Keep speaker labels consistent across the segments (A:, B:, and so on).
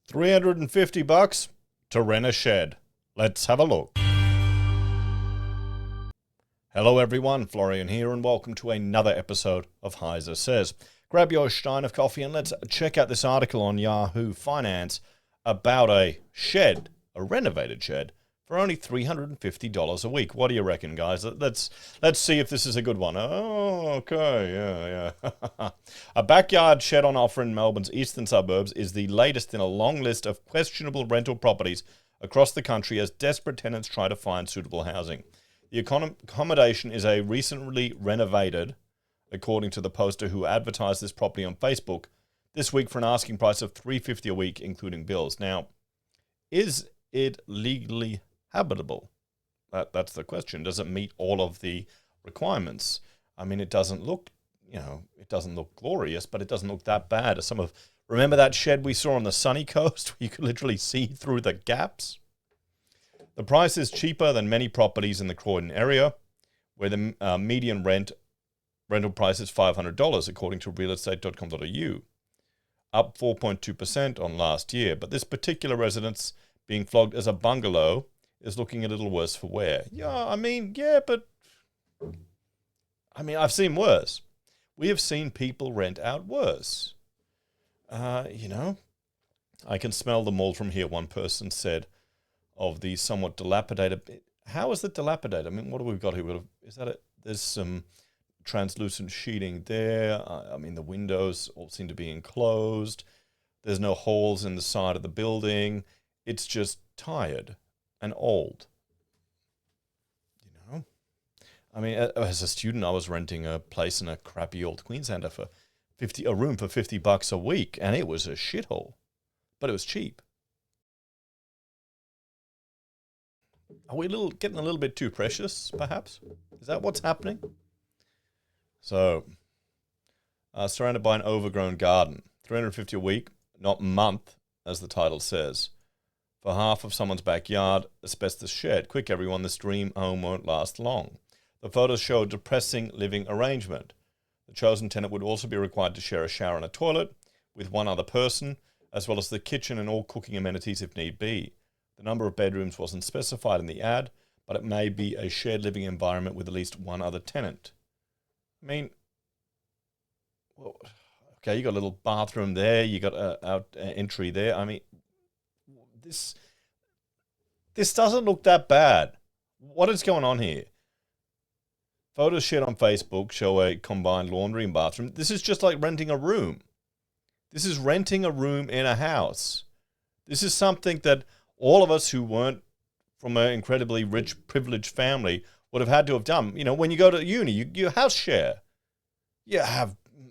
A: $350 to rent a shed. Let's have a look. Hello everyone, Florian here, and welcome to another episode of HeiseSays. Grab your stein of coffee and let's check out this article on Yahoo Finance about a shed, a renovated shed, for only $350 a week. What do you reckon, guys? Let's see if this is a good one. Oh, okay, yeah. A backyard shed on offer in Melbourne's eastern suburbs is the latest in a long list of questionable rental properties across the country as desperate tenants try to find suitable housing. The accommodation is a recently renovated, according to the poster who advertised this property on Facebook, this week for an asking price of $350 a week, including bills. Now, is it legally habitable? That's the question. Does it meet all of the requirements? I mean, it doesn't look, it doesn't look glorious, but it doesn't look that bad. Remember that shed we saw on the sunny coast where you could literally see through the gaps? The price is cheaper than many properties in the Croydon area, where the median rental price is $500, according to realestate.com.au, up 4.2% on last year. But this particular residence, being flogged as a bungalow, is looking a little worse for wear. But I've seen worse. We have seen people rent out worse. I can smell the mold from here, one person said, of the somewhat dilapidated. How is it dilapidated? I mean, what have we got here? There's some translucent sheeting there. The windows all seem to be enclosed. There's no holes in the side of the building. It's just tired and old. As a student, I was renting a place in a crappy old Queenslander for a room for $50 a week, and it was a shithole, but it was cheap. Are we getting a little bit too precious, perhaps? Is that what's happening? So, surrounded by an overgrown garden, $350 a week, not month, as the title says. For half of someone's backyard, asbestos shed. Quick, everyone, this dream home won't last long. The photos show a depressing living arrangement. The chosen tenant would also be required to share a shower and a toilet with one other person, as well as the kitchen and all cooking amenities if need be. The number of bedrooms wasn't specified in the ad, but it may be a shared living environment with at least one other tenant. You got a little bathroom there, you got an entry there. This doesn't look that bad. What is going on here? Photos shared on Facebook show a combined laundry and bathroom. This is just like renting a room. This is renting a room in a house. This is something that all of us who weren't from an incredibly rich, privileged family would have had to have done. When you go to uni, you house share. You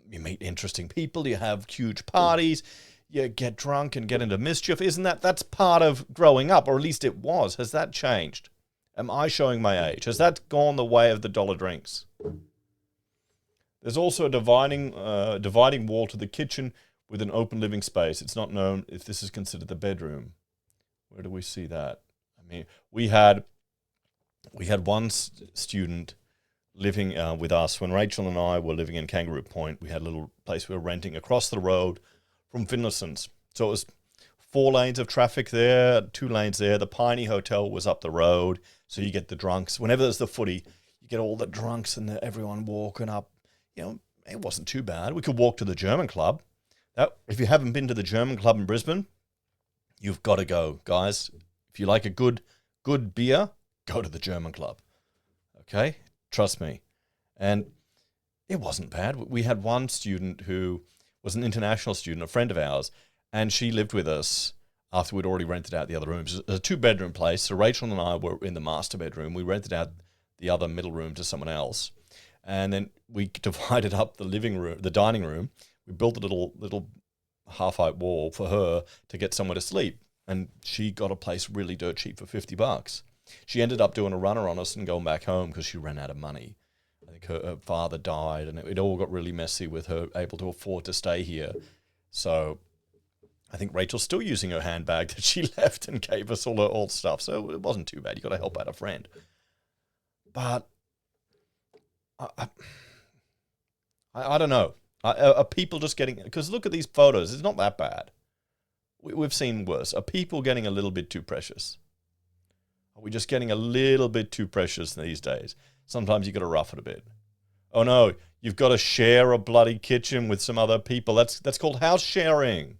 A: meet interesting people, you have huge parties, you get drunk and get into mischief. That's part of growing up, or at least it was. Has that changed? Am I showing my age? Has that gone the way of the dollar drinks? There's also a dividing wall to the kitchen with an open living space. It's not known if this is considered the bedroom. Where do we see that? We had one student living with us when Rachel and I were living in Kangaroo Point. We had a little place we were renting across the road from Finlayson's. So it was 4 lanes of traffic there, 2 lanes there. The Piney Hotel was up the road, so you get the drunks. Whenever there's the footy, you get all the drunks and everyone walking up. It wasn't too bad. We could walk to the German club. If you haven't been to the German club in Brisbane, you've got to go, guys. If you like a good beer, go to the German club. Okay? Trust me. And it wasn't bad. We had one student who was an international student, a friend of ours, and she lived with us after we'd already rented out the other rooms. It was a 2-bedroom place, so Rachel and I were in the master bedroom. We rented out the other middle room to someone else. And then we divided up the dining room. We built a little half-height wall for her to get somewhere to sleep. And she got a place really dirt cheap for $50. She ended up doing a runner on us and going back home because she ran out of money. I think her father died, and it all got really messy with her able to afford to stay here. So I think Rachel's still using her handbag that she left and gave us all her old stuff. So it wasn't too bad. You got to help out a friend. But I don't know. Are people just getting... Because look at these photos. It's not that bad. We've seen worse. Are people getting a little bit too precious? Are we just getting a little bit too precious these days? Sometimes you got to rough it a bit. Oh no, you've got to share a bloody kitchen with some other people. That's called house sharing.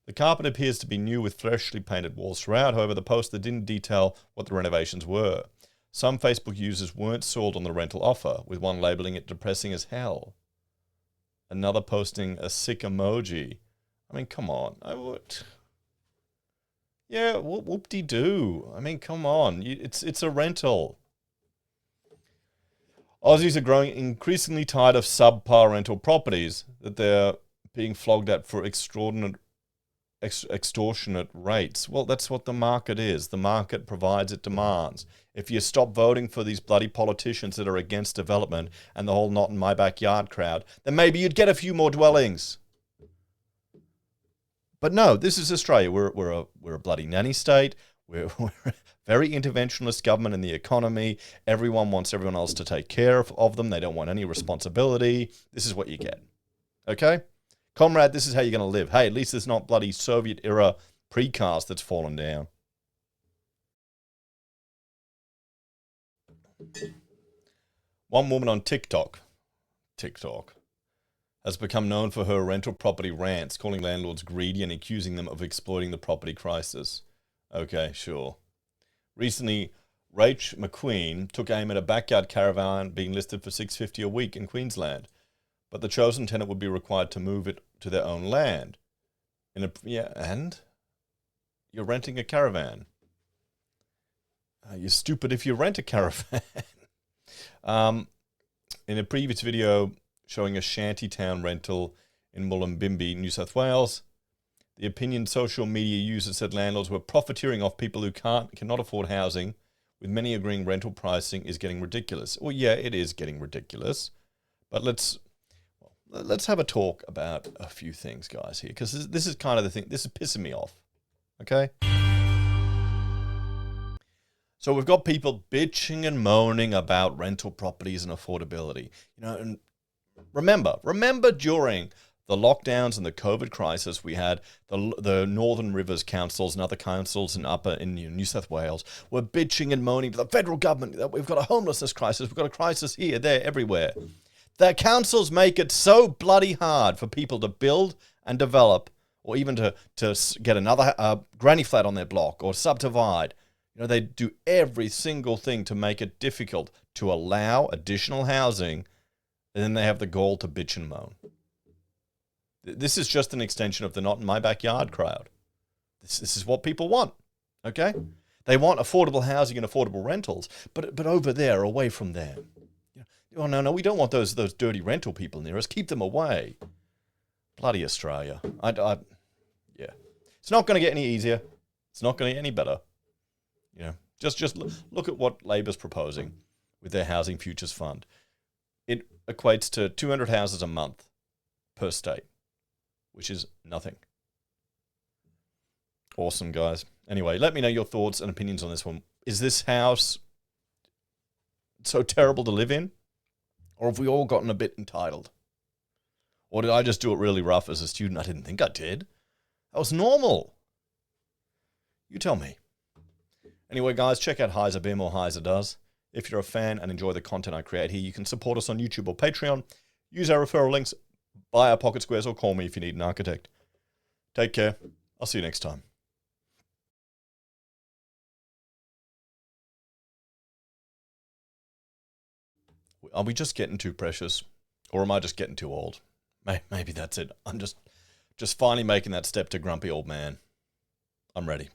A: The carpet appears to be new with freshly painted walls throughout. However, the poster didn't detail what the renovations were. Some Facebook users weren't sold on the rental offer, with one labeling it depressing as hell. Another posting a sick emoji. I mean, come on. Yeah, whoop-de-doo. I mean, come on. It's a rental. Aussies are growing increasingly tired of subpar rental properties that they're being flogged at for extortionate rates. Well, that's what the market is. The market provides, it demands. If you stop voting for these bloody politicians that are against development and the whole not in my backyard crowd, then maybe you'd get a few more dwellings. But no, this is Australia. We're a bloody nanny state. We're a very interventionist government in the economy. Everyone wants everyone else to take care of them. They don't want any responsibility. This is what you get. Okay? Comrade, this is how you're going to live. Hey, at least there's not bloody Soviet-era precast that's fallen down. One woman on TikTok has become known for her rental property rants, calling landlords greedy and accusing them of exploiting the property crisis. Okay, sure. Recently, Rach McQueen took aim at a backyard caravan being listed for $650 a week in Queensland, but the chosen tenant would be required to move it to their own land. And you're renting a caravan. You're stupid if you rent a caravan. In a previous video showing a shantytown rental in Mullumbimby, New South Wales, the opinion social media users said landlords were profiteering off people who cannot afford housing, with many agreeing rental pricing is getting ridiculous. Well, yeah, it is getting ridiculous, but let's have a talk about a few things, guys, here, because this is kind of the thing. This is pissing me off, okay? So we've got people bitching and moaning about rental properties and affordability. And remember during the lockdowns and the COVID crisis, we had the Northern Rivers councils and other councils in New South Wales were bitching and moaning to the federal government that we've got a homelessness crisis, we've got a crisis here, there, everywhere. The councils make it so bloody hard for people to build and develop, or even to get another granny flat on their block or subdivide. They do every single thing to make it difficult to allow additional housing, and then they have the gall to bitch and moan. This is just an extension of the not in my backyard crowd. This is what people want, okay? They want affordable housing and affordable rentals, but over there, away from there. Oh, no, we don't want those dirty rental people near us. Keep them away. Bloody Australia. Yeah. It's not going to get any easier. It's not going to get any better. Just look at what Labor's proposing with their Housing Futures Fund. It equates to 200 houses a month per state, which is nothing. Awesome, guys. Anyway, let me know your thoughts and opinions on this one. Is this house so terrible to live in? Or have we all gotten a bit entitled? Or did I just do it really rough as a student? I didn't think I did. That was normal. You tell me. Anyway, guys, check out Heise, be more Heise does. If you're a fan and enjoy the content I create here, you can support us on YouTube or Patreon. Use our referral links, buy our pocket squares, or call me if you need an architect. Take care. I'll see you next time. Are we just getting too precious? Or am I just getting too old? Maybe that's it. I'm just finally making that step to grumpy old man. I'm ready.